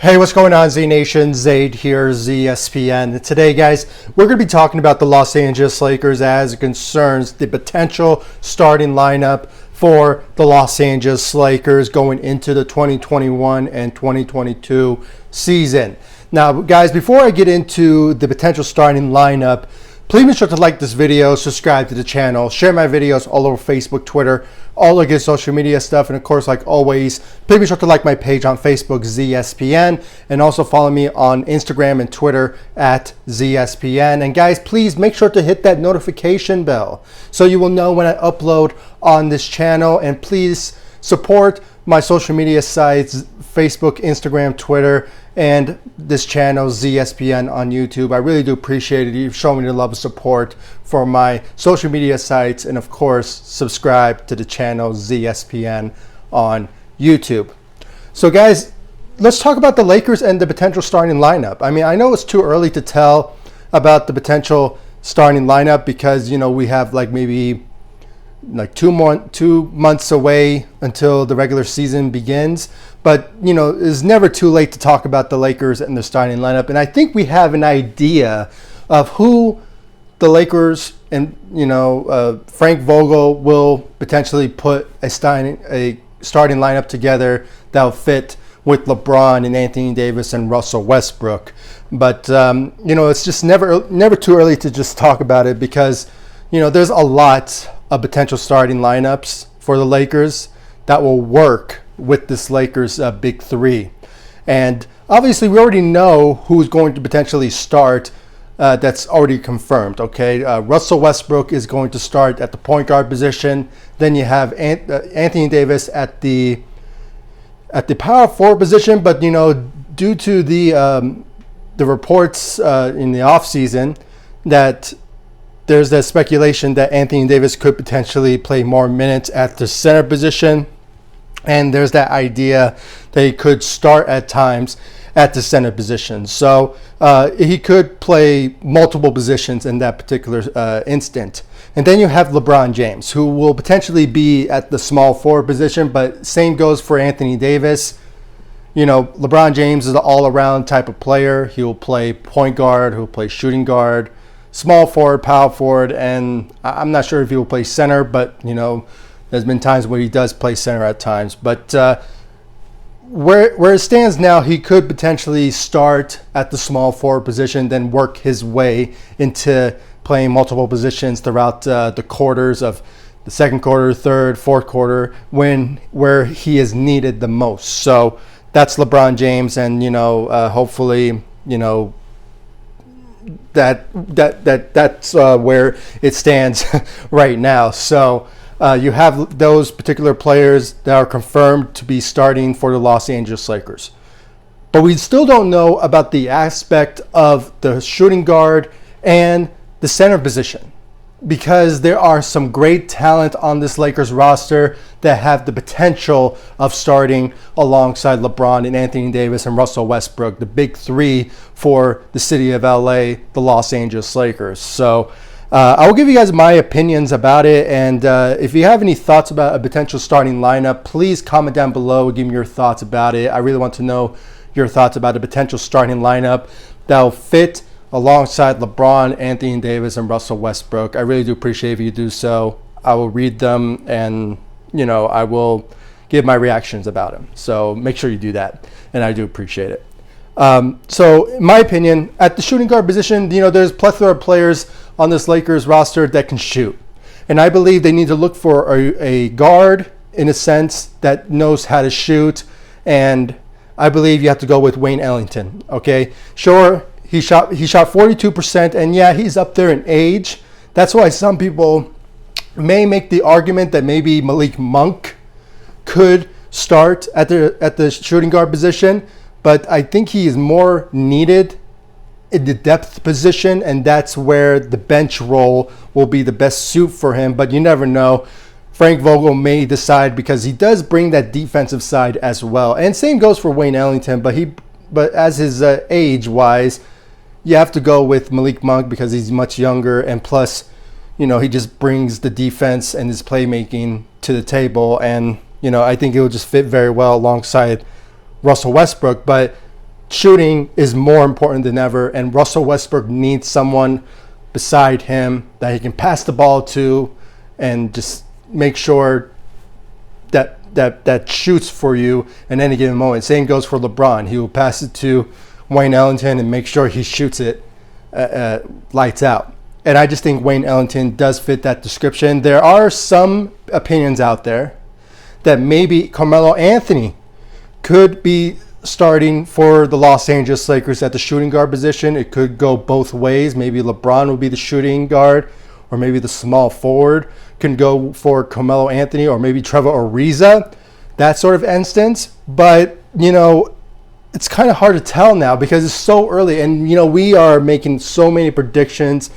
Hey, what's going on, Z Nation? Zaid here, ZSPN. Today, guys, we're going to be talking about the Los Angeles Lakers as it concerns the potential starting lineup for the Los Angeles Lakers going into the 2021 and 2022 season. Now, guys, before I get into the potential starting lineup, please be sure to like this video, subscribe to the channel, share my videos all over Facebook, Twitter, all the good social media stuff. And of course, like always, please be sure to like my page on Facebook, ZSPN, and also follow me on Instagram and Twitter at ZSPN. And guys, please make sure to hit that notification bell so you will know when I upload on this channel. And please support my social media sites, Facebook, Instagram, Twitter, and this channel, ZSPN, on YouTube. I really do appreciate it. You've shown me the love and support for my social media sites. And of course, subscribe to the channel, ZSPN, on YouTube. So guys, let's talk about the Lakers and the potential starting lineup. I mean, I know it's too early to tell about the potential starting lineup because, you know, we have like maybe like 2 months away until the regular season begins. But, you know, it's never too late to talk about the Lakers and their starting lineup. And I think we have an idea of who the Lakers and, you know, Frank Vogel will potentially put a starting lineup together that'll fit with LeBron and Anthony Davis and Russell Westbrook. But, you know, it's just never too early to just talk about it because, you know, there's a lot of potential starting lineups for the Lakers that will work with this Lakers big three. And obviously we already know who's going to potentially start. That's already confirmed. Okay, Russell Westbrook is going to start at the point guard position. Then you have Anthony Davis at the power forward position. But, you know, due to the reports in the offseason that there's that speculation that Anthony Davis could potentially play more minutes at the center position. And there's that idea that he could start at times at the center position. So he could play multiple positions in that particular instant. And then you have LeBron James, who will potentially be at the small forward position, but same goes for Anthony Davis. You know, LeBron James is an all-around type of player. He will play point guard, he'll play shooting guard, small forward, power forward, and I'm not sure if he will play center, but, you know, there's been times where he does play center at times. But where it stands now, he could potentially start at the small forward position, then work his way into playing multiple positions throughout the quarters of the second quarter, third, fourth quarter, where he is needed the most. So that's LeBron James, and, you know, hopefully, you know, that's where it stands right now. So you have those particular players that are confirmed to be starting for the Los Angeles Lakers. But we still don't know about the aspect of the shooting guard and the center position, because there are some great talent on this Lakers roster that have the potential of starting alongside LeBron and Anthony Davis and Russell Westbrook, the big three for the city of LA, the Los Angeles Lakers. So I will give you guys my opinions about it. And if you have any thoughts about a potential starting lineup, please comment down below. Give me your thoughts about it. I really want to know your thoughts about a potential starting lineup that will fit alongside LeBron, Anthony Davis, and Russell Westbrook. I really do appreciate if you do so. I will read them, and, you know, I will give my reactions about them. So make sure you do that, and I do appreciate it. So in my opinion, at the shooting guard position, you know, there's a plethora of players on this Lakers roster that can shoot. And I believe they need to look for a guard, in a sense, that knows how to shoot. And I believe you have to go with Wayne Ellington. Okay, sure, he shot 42%, and yeah, he's up there in age. That's why some people may make the argument that maybe Malik Monk could start at the shooting guard position. But I think he is more needed in the depth position, and that's where the bench role will be the best suit for him. But you never know. Frank Vogel may decide, because he does bring that defensive side as well. And same goes for Wayne Ellington, but as his age-wise, you have to go with Malik Monk because he's much younger, and plus, you know, he just brings the defense and his playmaking to the table. And, you know, I think it will just fit very well alongside Russell Westbrook. But shooting is more important than ever, and Russell Westbrook needs someone beside him that he can pass the ball to and just make sure that shoots for you in any given moment. Same goes for LeBron. He will pass it to Wayne Ellington and make sure he shoots it lights out. And I just think Wayne Ellington does fit that description. There are some opinions out there that maybe Carmelo Anthony could be starting for the Los Angeles Lakers at the shooting guard position. It could go both ways. Maybe LeBron will be the shooting guard, or maybe the small forward can go for Carmelo Anthony, or maybe Trevor Ariza, that sort of instance. But, it's kind of hard to tell now because it's so early. And, we are making so many predictions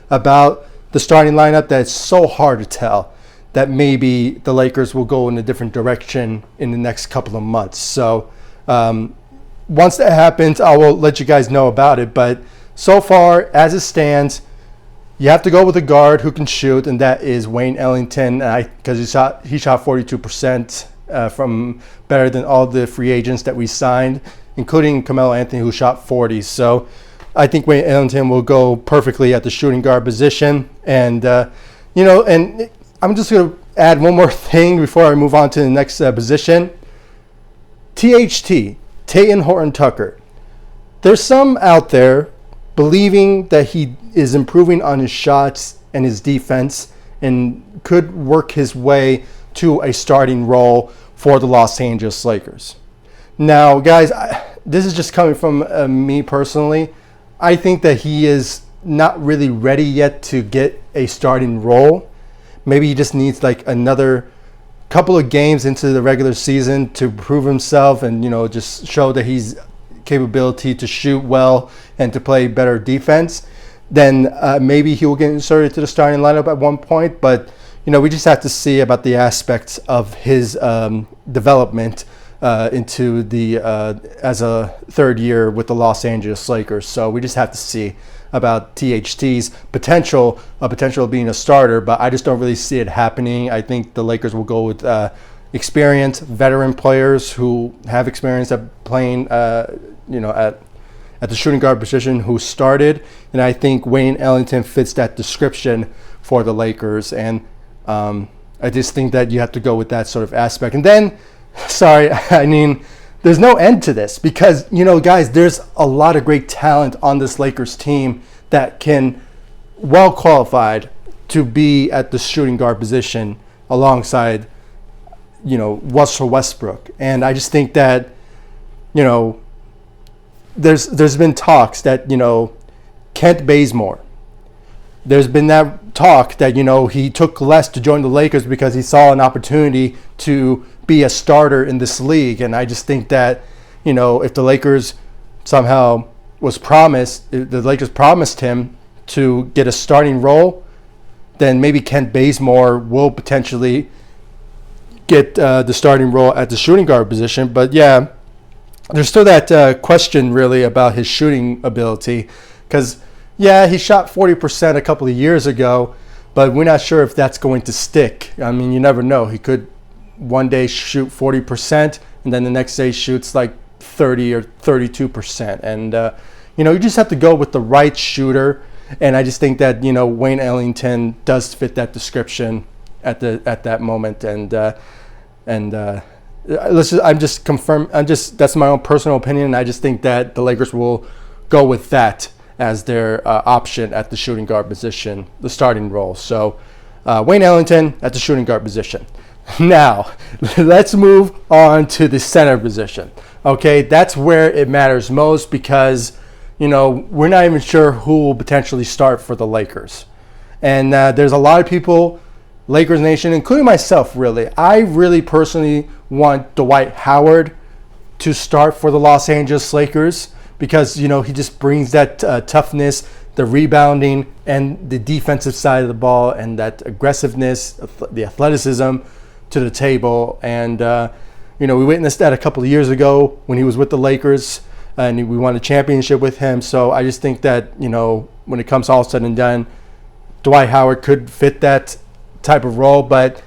about the starting lineup that it's so hard to tell that maybe the Lakers will go in a different direction in the next couple of months. So once that happens, I will let you guys know about it. But so far, as it stands, you have to go with a guard who can shoot, and that is Wayne Ellington, because he shot 42% from better than all the free agents that we signed, including Carmelo Anthony, who shot 40. So I think Wayne Ellington will go perfectly at the shooting guard position. And, and I'm just going to add one more thing before I move on to the next position. THT, Talen Horton-Tucker. There's some out there believing that he is improving on his shots and his defense and could work his way to a starting role for the Los Angeles Lakers. Now, guys, this is just coming from me personally. I think that he is not really ready yet to get a starting role. Maybe he just needs like another couple of games into the regular season to prove himself and, just show that he's capability to shoot well and to play better defense. Then maybe he will get inserted to the starting lineup at one point. But, we just have to see about the aspects of his development into the as a third year with the Los Angeles Lakers. So we just have to see about THT's potential of being a starter, but I just don't really see it happening. I think the Lakers will go with experienced veteran players who have experience at playing at the shooting guard position who started, and I think Wayne Ellington fits that description for the Lakers. And I just think that you have to go with that sort of aspect. And then, there's no end to this because, guys, there's a lot of great talent on this Lakers team that can well qualified to be at the shooting guard position alongside, Russell Westbrook. And I just think that, there's been talks that, Kent Bazemore, there's been that talk that, he took less to join the Lakers because he saw an opportunity to be a starter in this league. And I just think that, if the Lakers somehow the Lakers promised him to get a starting role, then maybe Kent Bazemore will potentially get the starting role at the shooting guard position. But yeah, there's still that question really about his shooting ability because, yeah, he shot 40% a couple of years ago, but we're not sure if that's going to stick. I mean, you never know. He could one day shoot 40% and then the next day shoots like 30 or 32%. And, you just have to go with the right shooter. And I just think that, Wayne Ellington does fit that description at that moment. That's my own personal opinion. And I just think that the Lakers will go with that as their option at the shooting guard position, the starting role. So Wayne Ellington at the shooting guard position. Now, let's move on to the center position. Okay, that's where it matters most because, we're not even sure who will potentially start for the Lakers. And there's a lot of people, Lakers Nation, including myself, really. I really personally want Dwight Howard to start for the Los Angeles Lakers because, he just brings that toughness, the rebounding, and the defensive side of the ball and that aggressiveness, the athleticism to the table. And, we witnessed that a couple of years ago when he was with the Lakers and we won a championship with him. So I just think that, when it comes all said and done, Dwight Howard could fit that type of role. But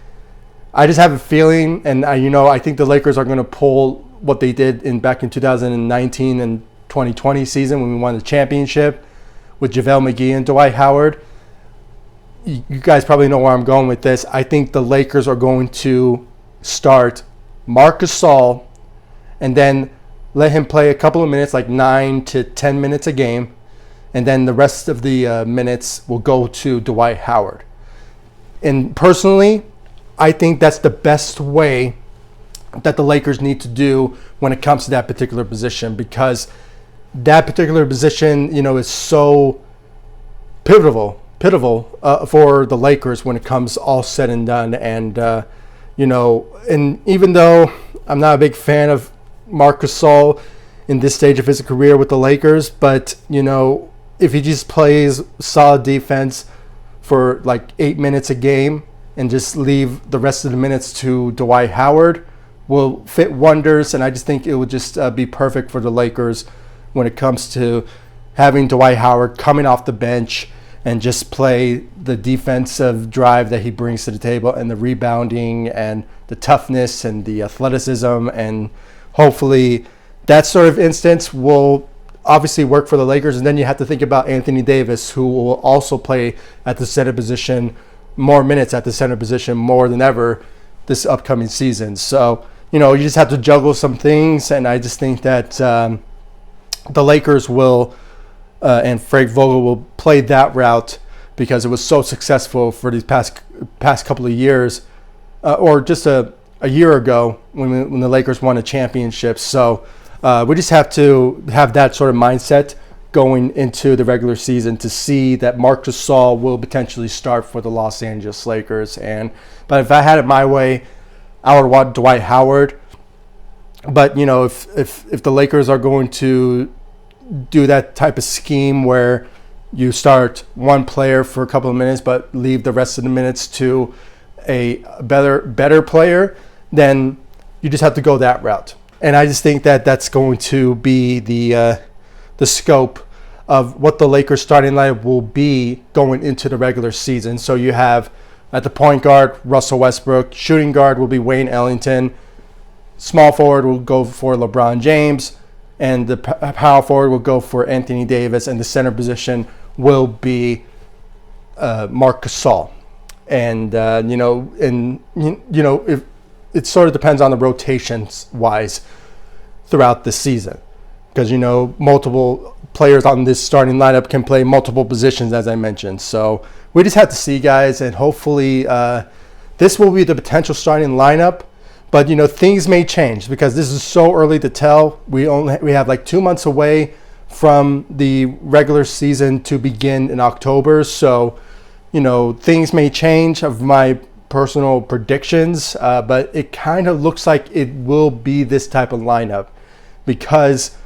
I just have a feeling, and I think the Lakers are going to pull what they did back in 2019 and 2020 season when we won the championship with JaVale McGee and Dwight Howard. You guys probably know where I'm going with this. I think the Lakers are going to start Marc Gasol and then let him play a couple of minutes, like 9 to 10 minutes a game. And then the rest of the minutes will go to Dwight Howard. And personally, I think that's the best way that the Lakers need to do when it comes to that particular position, because that particular position, is so pivotal for the Lakers when it comes all said and done. And, and even though I'm not a big fan of Marc Gasol in this stage of his career with the Lakers, but, if he just plays solid defense for like 8 minutes a game and just leave the rest of the minutes to Dwight Howard, will fit wonders. And I just think it would just be perfect for the Lakers when it comes to having Dwight Howard coming off the bench and just play the defensive drive that he brings to the table, and the rebounding and the toughness and the athleticism. And hopefully that sort of instance will obviously work for the Lakers. And then you have to think about Anthony Davis, who will also play at the center position, more minutes at the center position more than ever this upcoming season. So, you just have to juggle some things. And I just think that the Lakers will, and Frank Vogel will play that route because it was so successful for these past couple of years, or just a year ago when the Lakers won a championship. So we just have to have that sort of mindset going into the regular season to see that Marc Gasol will potentially start for the Los Angeles Lakers. But if I had it my way, I would want Dwight Howard. But if the Lakers are going to do that type of scheme where you start one player for a couple of minutes but leave the rest of the minutes to a better player, then you just have to go that route. And I just think that that's going to be the scope of what the Lakers starting lineup will be going into the regular season. So you have at the point guard, Russell Westbrook. Shooting guard will be Wayne Ellington. Small forward will go for LeBron James. And the power forward will go for Anthony Davis. And the center position will be Marc Gasol. And, if it sort of depends on the rotations wise throughout the season, because multiple players on this starting lineup can play multiple positions, as I mentioned. So we just have to see, guys, and hopefully this will be the potential starting lineup. But things may change because this is so early to tell. We have like 2 months away from the regular season to begin in October. So things may change of my personal predictions, but it kind of looks like it will be this type of lineup because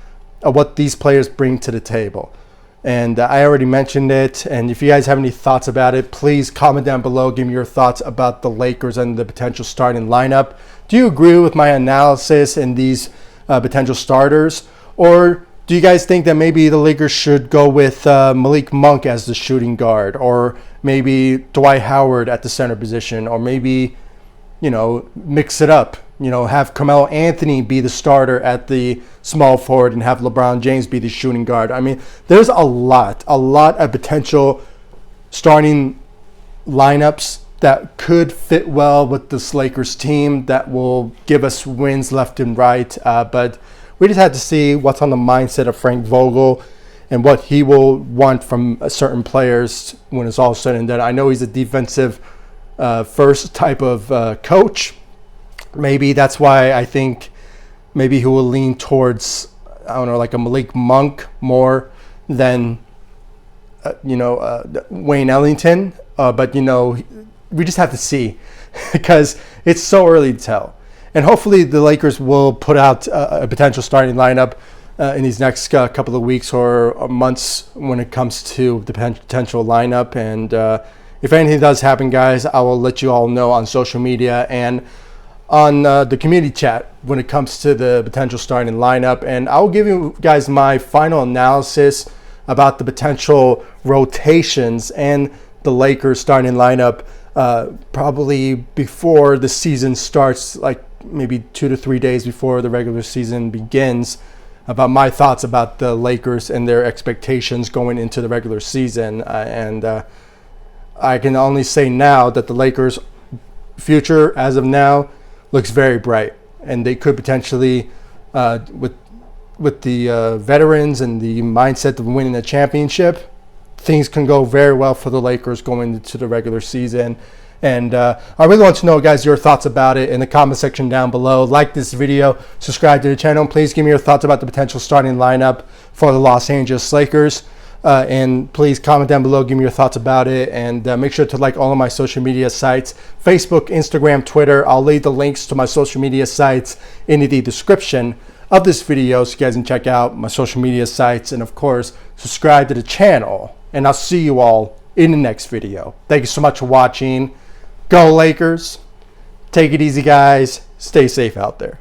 of what these players bring to the table. And I already mentioned it, and if you guys have any thoughts about it, please comment down below. Give me your thoughts about the Lakers and the potential starting lineup. Do you agree with my analysis and these potential starters, or do you guys think that maybe the Lakers should go with Malik Monk as the shooting guard, or maybe Dwight Howard at the center position, or maybe, mix it up, have Carmelo Anthony be the starter at the small forward and have LeBron James be the shooting guard? I mean, there's a lot of potential starting lineups that could fit well with this Lakers team that will give us wins left and right. But we just had to see what's on the mindset of Frank Vogel and what he will want from certain players when it's all said and done. I know he's a defensive first type of coach. Maybe that's why I think maybe he will lean towards, like a Malik Monk more than, Wayne Ellington. But, we just have to see because it's so early to tell. And hopefully the Lakers will put out a potential starting lineup in these next couple of weeks or months when it comes to the potential lineup. And if anything does happen, guys, I will let you all know on social media and on the community chat when it comes to the potential starting lineup. And I will give you guys my final analysis about the potential rotations and the Lakers starting lineup probably before the season starts, like maybe 2 to 3 days before the regular season begins. about my thoughts about the Lakers and their expectations going into the regular season. I can only say now that the Lakers' future, as of now, looks very bright, and they could potentially, with the veterans and the mindset of winning a championship, things can go very well for the Lakers going into the regular season. And I really want to know, guys, your thoughts about it in the comment section down below. Like this video, subscribe to the channel, and please give me your thoughts about the potential starting lineup for the Los Angeles Lakers. And please comment down below, give me your thoughts about it, and make sure to like all of my social media sites, Facebook, Instagram, Twitter. I'll leave the links to my social media sites in the description of this video so you guys can check out my social media sites, and of course subscribe to the channel. And I'll see you all in the next video. Thank you so much for watching. Go Lakers. Take it easy, guys. Stay safe out there.